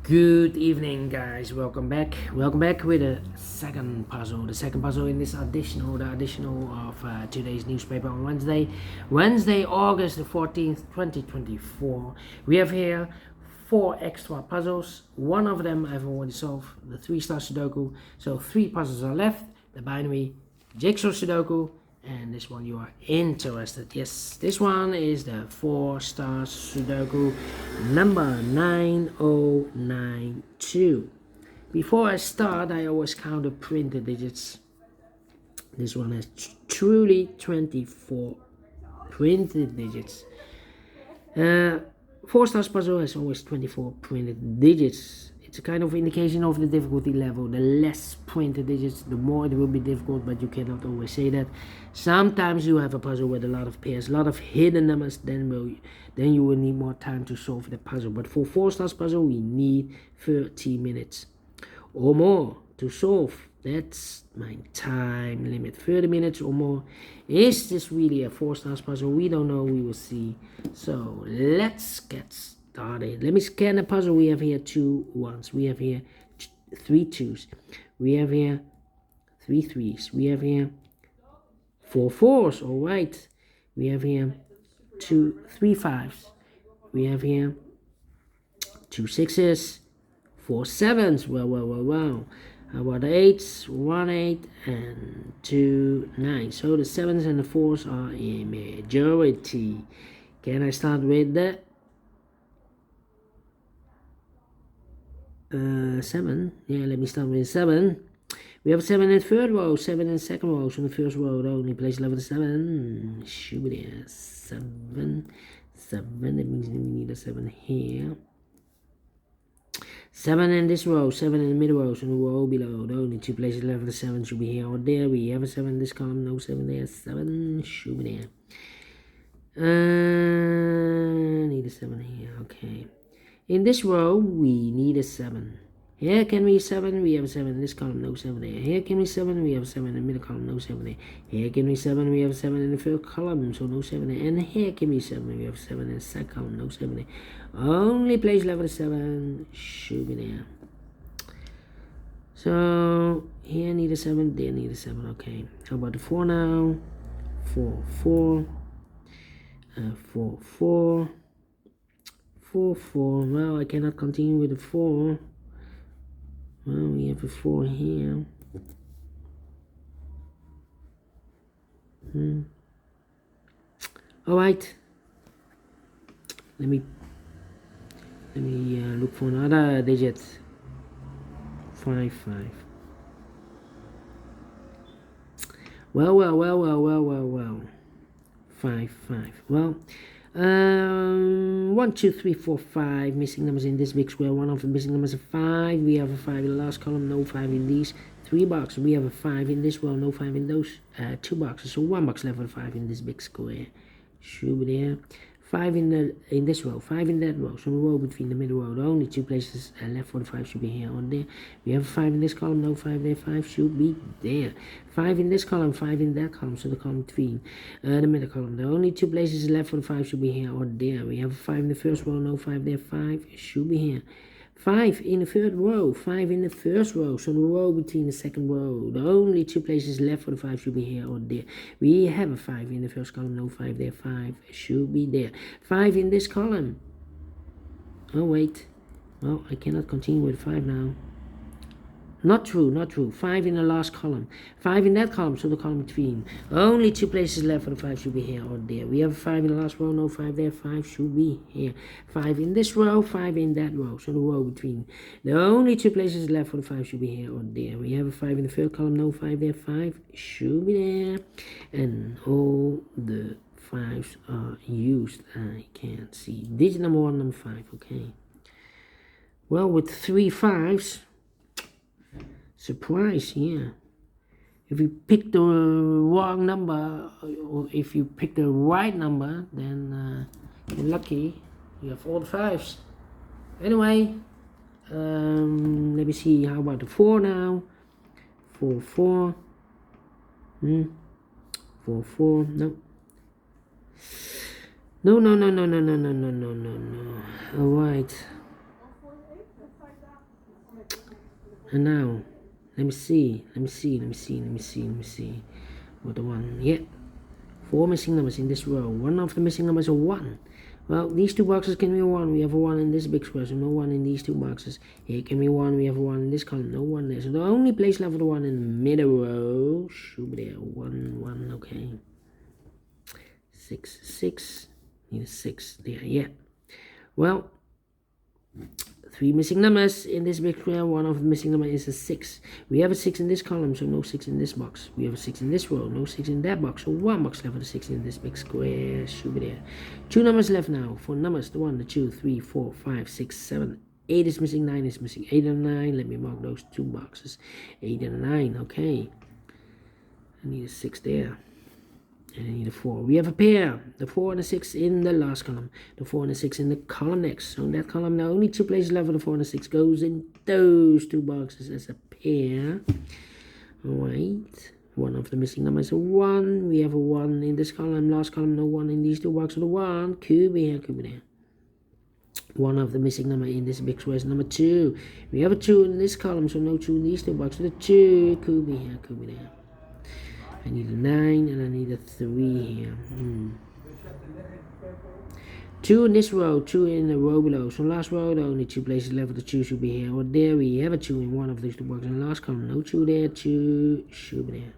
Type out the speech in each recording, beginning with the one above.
Good evening, guys. Welcome back. Welcome back with the second puzzle. The second puzzle in this the additional of today's newspaper on Wednesday, August the 14th, 2024. We have here four extra puzzles. One of them I've already solved, the 3-star Sudoku. So three puzzles are left: the binary, jigsaw Sudoku, and this one you are interested. Yes, this one is the 4-star Sudoku number 9092. Before I start, I always count the printed digits. This one has truly 24 printed digits. 4-star puzzle has always 24 printed digits. It's a kind of indication of the difficulty level. The less printed digits, the more it will be difficult, but you cannot always say that. Sometimes you have a puzzle with a lot of pairs, a lot of hidden numbers, then you will need more time to solve the puzzle. But for 4-star puzzle, we need 30 minutes or more to solve. That's my time limit, 30 minutes or more. Is this really a 4-star puzzle? We don't know, we will see. So let's get started. Let me scan the puzzle. We have here 2 1s. We have here 3 2s. We have here 3 3s. We have here 4 4s. All right. We have here 3 5s. We have here 2 6s, 4 7s. Wow. How about the 8s? 1 8 and 2 9. So the 7s and the 4s are a majority. Can I start with the 7? Yeah, let me start with 7. We have 7 in the third row, 7 in the second row. So in the first row, the only place left is 7. Shoot there. 7. That means we need a 7 here. 7 in this row, 7 in the middle row, so in the row below. The only 2 places left of the 7 should be here or there. We have a 7 in this column, no 7 there. 7 should be there. Need a 7 here, okay. In this row, we need a 7. Here can be 7, we have a 7 in this column, no 7 there. Here can be 7, we have a 7 in the middle column, no 7 there. Here can be 7, we have a 7 in the first column, so no 7 there. And here can be 7, we have 7 in the second column, no 7 there. Only place left is 7 should be there. So here need a 7, there need a 7, okay. How about the 4 now? 4 4 4 4 4 4. Well, I cannot continue with the 4. Well, we have a 4 here. All right. Let me look for another digit. 5 5. Well. 5 5. Well, 1 2 3 4 5 missing numbers in this big square. One of the missing numbers is 5. We have a 5 in the last column, no 5 in these 3 boxes. We have a 5 in this row, no 5 in those 2 boxes. So 1 box left with 5 in this big square. Should be there. 5 in this row, 5 in that row. So the row between the middle row, the only 2 places left for the 5 should be here or there. We have a 5 in this column, no 5 there, 5 should be there. 5 in this column, 5 in that column, so the column between the middle column. The only 2 places left for the 5 should be here or there. We have a 5 in the first row, no 5 there, 5 should be here. 5 in the third row, 5 in the first row, so the row between the second row. The only 2 places left for the 5 should be here or there. We have a 5 in the first column, no 5 there, 5 should be there. 5 in this column. Oh, wait. Well, I cannot continue with 5 now. Not true. 5 in the last column. 5 in that column, so the column between. Only 2 places left for the 5 should be here or there. We have 5 in the last row, no 5 there, 5 should be here. 5 in this row, 5 in that row, so the row between. The only 2 places left for the 5 should be here or there. We have a 5 in the third column, no 5 there, 5 should be there. And all the 5s are used. I can't see. Digit number 1, number 5, okay. Well, with 3 5s, surprise, yeah. If you pick the wrong number, or if you pick the right number, then you're lucky. You have all the 5s. Anyway, let me see. How about the 4 now? 4 4. 4 4. No. No. All right. And now, let me see. What the one? Yeah. 4 missing numbers in this row. One of the missing numbers is 1. Well, these 2 boxes can be a 1. We have a 1 in this big square, so no 1 in these 2 boxes. Here can be 1. We have a 1 in this column. No 1 there. So the only place left for the 1 in the middle row. Should be there. 1, 1. Okay. 6, 6. Need a 6 there. Yeah. Well, 3 missing numbers in this big square. One of the missing number is a 6. We have a 6 in this column, so no 6 in this box. We have a 6 in this row, no 6 in that box. So 1 box left for the 6 in this big square. Should be there. 2 numbers left now. 4 numbers. The 1, the 2, 3, 4, 5, 6, 7, 8 is missing. 9 is missing. 8 and 9. Let me mark those 2 boxes. 8 and 9. Okay. I need a 6 there. And I need a 4. We have a pair. The 4 and the 6 in the last column. The 4 and the 6 in the column next. So in that column, now only 2 places left for the 4 and the 6 goes in those 2 boxes as a pair. Alright. One of the missing numbers is a 1. We have a 1 in this column. Last column, no 1 in these 2 boxes. The 1. Could be here, could be there. One of the missing number in this big square is number 2. We have a 2 in this column, so no 2 in these 2 boxes. The 2 could be here, could be there. I need a 9 and I need a 3 here. 2 in this row, 2 in the row below. So last row, the only 2 places left for the 2 should be here. Or there we have a 2 in one of these 2 boxes. And last column, no 2 there, 2 should be there.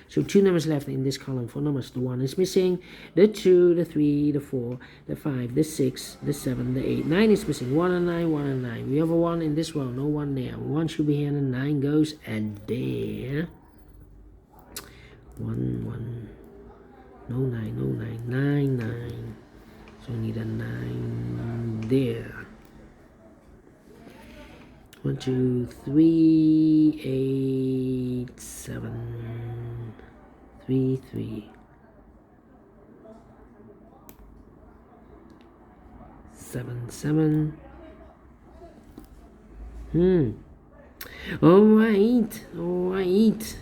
So 2 numbers left in this column. 4 numbers. The 1 is missing. The 2, the 3, the 4, the 5, the 6, the 7, the 8. 9 is missing. 1 and 9, 1 and 9. We have a 1 in this row, no 1 there. 1 should be here and 9 goes and there. 1, 1, no 9, no 9, 9, 9. So I need a 9 there. 1, 2, 3, 8, 7, 3, 3. 7, 7. Alright, alright.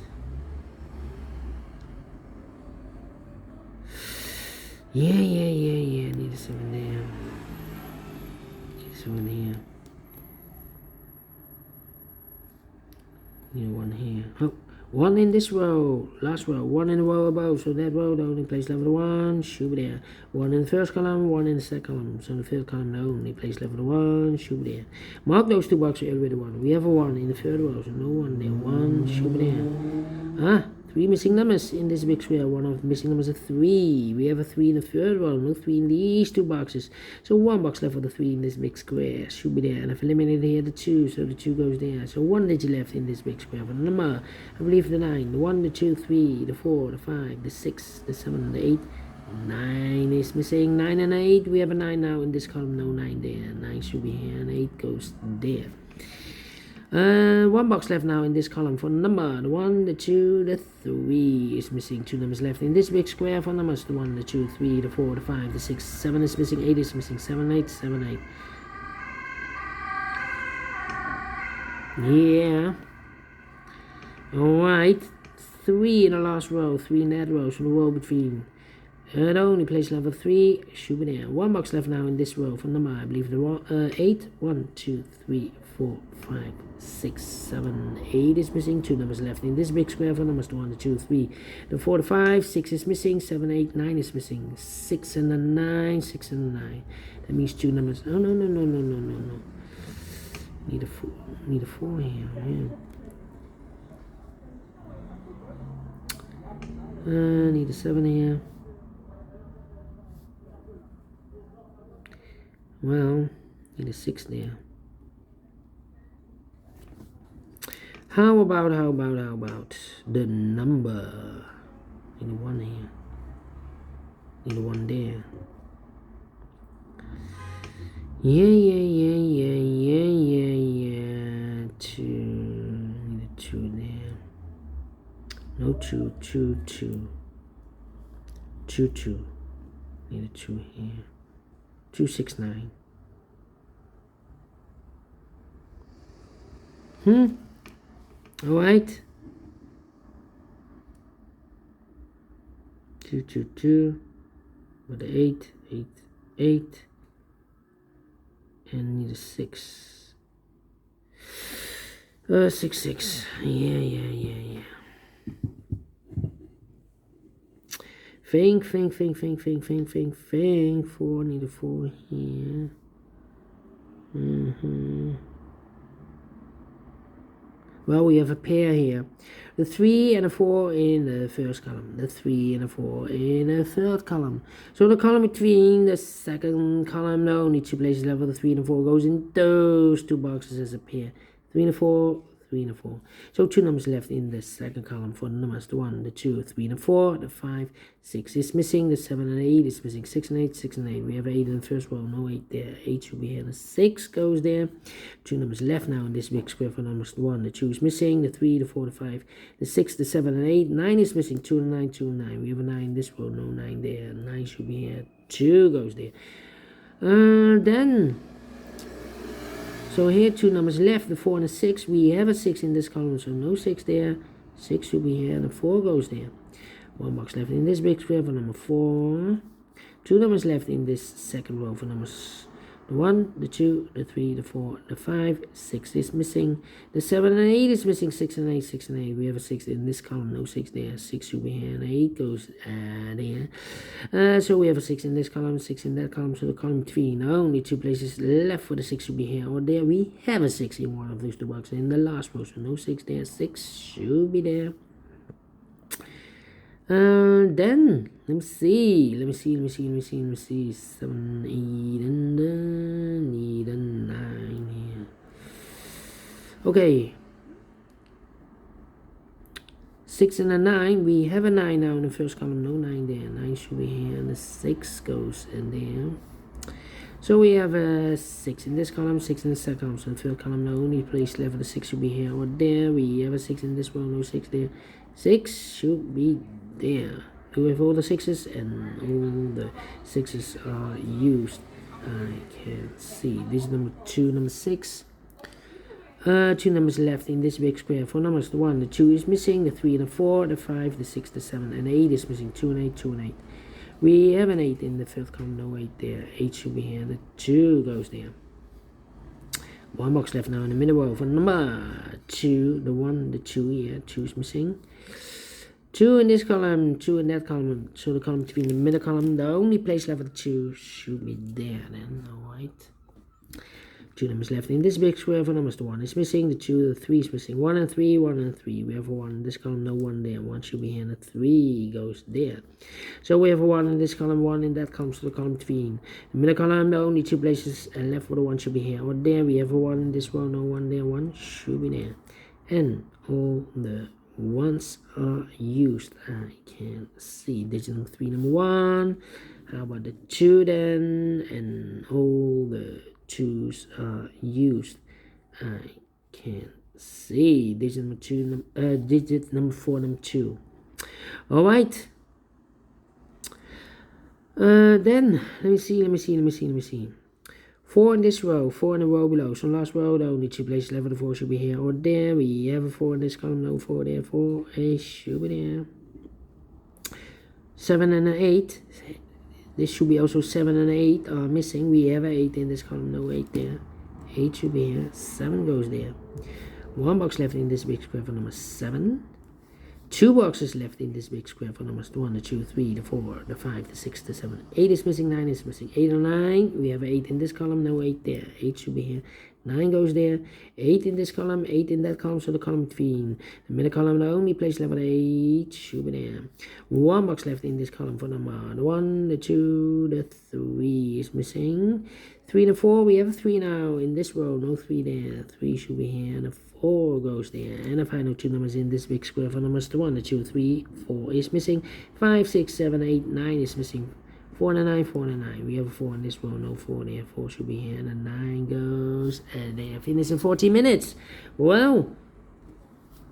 Yeah. I need a 7 there. Need a 7 here. Need a 1 here. Oh, 1 in this row. Last row. 1 in the row above. So that row, the only place left for the 1 should be there. 1 in the first column, 1 in the second column. So in the third column, the only place left for the 1 should be there. Mark those 2 boxes with a 1. We have a 1 in the third row, so no 1 there. 1 should be there. 3 missing numbers in this big square. One of the missing numbers is 3. We have a 3 in the third row, no 3 in these 2 boxes. So 1 box left for the 3 in this big square. Should be there. And I've eliminated here the 2, so the 2 goes there. So 1 digit left in this big square. For the number, I believe the 9, the 1, the 2, 3, the 4, the 5, the 6, the 7, the 8. 9 is missing. 9 and 8. We have a 9 now in this column. No 9 there. 9 should be here, and 8 goes there. 1 box left now in this column for number. The 1, the 2, the 3 is missing. 2 numbers left in this big square for numbers. The 1, the 2, 3, the 4, the 5, the 6, 7 is missing. 8 is missing. 7, 8, 7, 8. Yeah. Alright. 3 in the last row. 3 in that row. So the row between. The only place left for 3 should be there. 1 box left now in this row for number. I believe the 8. 1, 2, 3, 4, 5, 6, 7, 8 is missing. 2 numbers left in this big square for numbers. The 1, the 2, 3, the 4, the 5, 6 is missing. 7, 8, 9 is missing. 6 and the 9, 6 and the 9. That means 2 numbers. Oh, no. Need a 4. Need a 4 here. Yeah. Need a 7 here. Well, need a 6 there. How about the number? Need a 1 here. Need a 1 there. Yeah. 2. Need a 2 there. No 2. 2. Need a 2 here. 2, 6, 9. Alright. 2. With the 8. And need a 6. 6 6. Yeah. Think. 4, need a 4 here. Well, we have a pair here. The 3 and a 4 in the first column. The 3 and a 4 in the third column. So the column between the second column, no, only 2 places left. The 3 and the 4 goes in those 2 boxes as a pair. 3 and a 4, 3 and a 4. So 2 numbers left in the second column for the numbers. The 1, the 2, 3 and 4, the 5, 6 is missing. The 7 and 8 is missing. 6 and 8, 6 and 8. We have 8 in the first row, no 8 there. 8 should be here. The 6 goes there. 2 numbers left now in this big square for numbers. The 1, the 2 is missing. The 3, the 4, the 5, the 6, the 7 and 8. 9 is missing. 2 and 9, 2 and 9. We have a 9 in this row, no 9 there. 9 should be here. 2 goes there. So here 2 numbers left, the 4 and the 6. We have a 6 in this column, so no 6 there. 6 should be here, and the 4 goes there. 1 box left in this big square for number 4. 2 numbers left in this second row for numbers. The 1, the 2, the 3, the 4, the 5, 6 is missing. The 7 and 8 is missing. 6 and 8, 6 and 8. We have a 6 in this column, no 6 there. 6 should be here, and 8 goes there. So we have a 6 in this column, 6 in that column. So the column between, only 2 places left for the 6 should be here or there. We have a 6 in one of those 2 boxes in the last row, so no 6 there. 6 should be there. Then let me see. 7, 8, and need a 9 here. Okay. 6 and a 9. We have a 9 now in the first column. No 9 there. 9 should be here, and the 6 goes in there. So we have a 6 in this column, 6 in the second column. So in the third column, the only place left for the 6 should be here or there. We have a 6 in this row, no 6 there. 6 should be there. Do we have all the 6s? And all the 6s are used. I can't see. This is number 2, number 6. 2 numbers left in this big square. 4 numbers. The 1, the 2 is missing. The 3 and the 4, the 5, the 6, the 7, and 8 is missing. 2 and 8, 2 and 8. We have an 8 in the third column. No 8 there. 8 should be here. The 2 goes there. 1 box left now in the middle row for number 2. The 1, the 2 here. 2 is missing. 2 in this column, 2 in that column. So the column between the middle column, the only place left for the 2 should be there then. Alright. 2 numbers left in this big square for numbers. The 1 is missing. The 2, the 3 is missing. 1 and 3, 1 and 3. We have a 1 in this column, no 1 there. 1 should be here, and the 3 goes there. So we have a 1 in this column, 1 in that column. So the column between the middle column, the only 2 places left for the 1 should be here or there. We have a 1 in this row, no 1 there. 1 should be there. And all the 1s are used. I can't see. Digit number 3, number 1. How about the 2 then? And all the 2s are used. I can't see. Digit number 2, digit number 4, number 2. Alright. Then let me see. 4 in this row, 4 in the row below. So last row, the only 2 places left for the 4 should be here or there. We have a 4 in this column, no 4 there. 4, 8 should be there. 7 and an 8. This should be also 7 and 8 are missing. We have an 8 in this column, no 8 there. 8 should be here. 7 goes there. 1 box left in this big square for number 7. 2 boxes left in this big square for numbers. The 1, the 2, 3, the 4, the 5, the 6, the 7. 8 is missing, 9 is missing. 8 and 9. We have an 8 in this column, no 8 there. 8 should be here. 9 goes there. 8 in this column, 8 in that column. So the column between the middle column, the only place left for the 8 should be there. 1 box left in this column for number. The 1, the 2, the 3 is missing. 3 and 4. We have a 3 now in this row, no 3 there. 3 should be here. And the 4 goes there. And the final 2 numbers in this big square for numbers. The 1, the 2, 3, 4 is missing. 5, 6, 7, 8, 9 is missing. 4 and a 9, 4 and a 9. We have a 4 in this row, no 4 there. 4 should be here, and a 9 goes. And they are finished in 40 minutes. Well.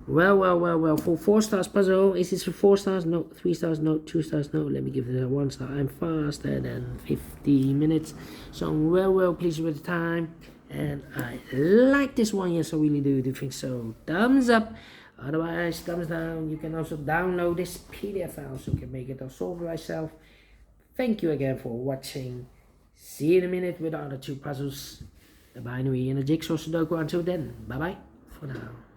For 4 stars puzzle, is this for 4 stars? No. 3 stars? No. 2 stars? No. Let me give it a 1 star. I'm faster than 50 minutes. So I'm well pleased with the time. And I like this one, yes, I really do think so. Thumbs up. Otherwise, thumbs down. You can also download this PDF file so you can make it or solve it yourself. Thank you again for watching. See you in a minute with the other 2 puzzles. The binary and the jigsaw Sudoku. Until then, bye bye. for now.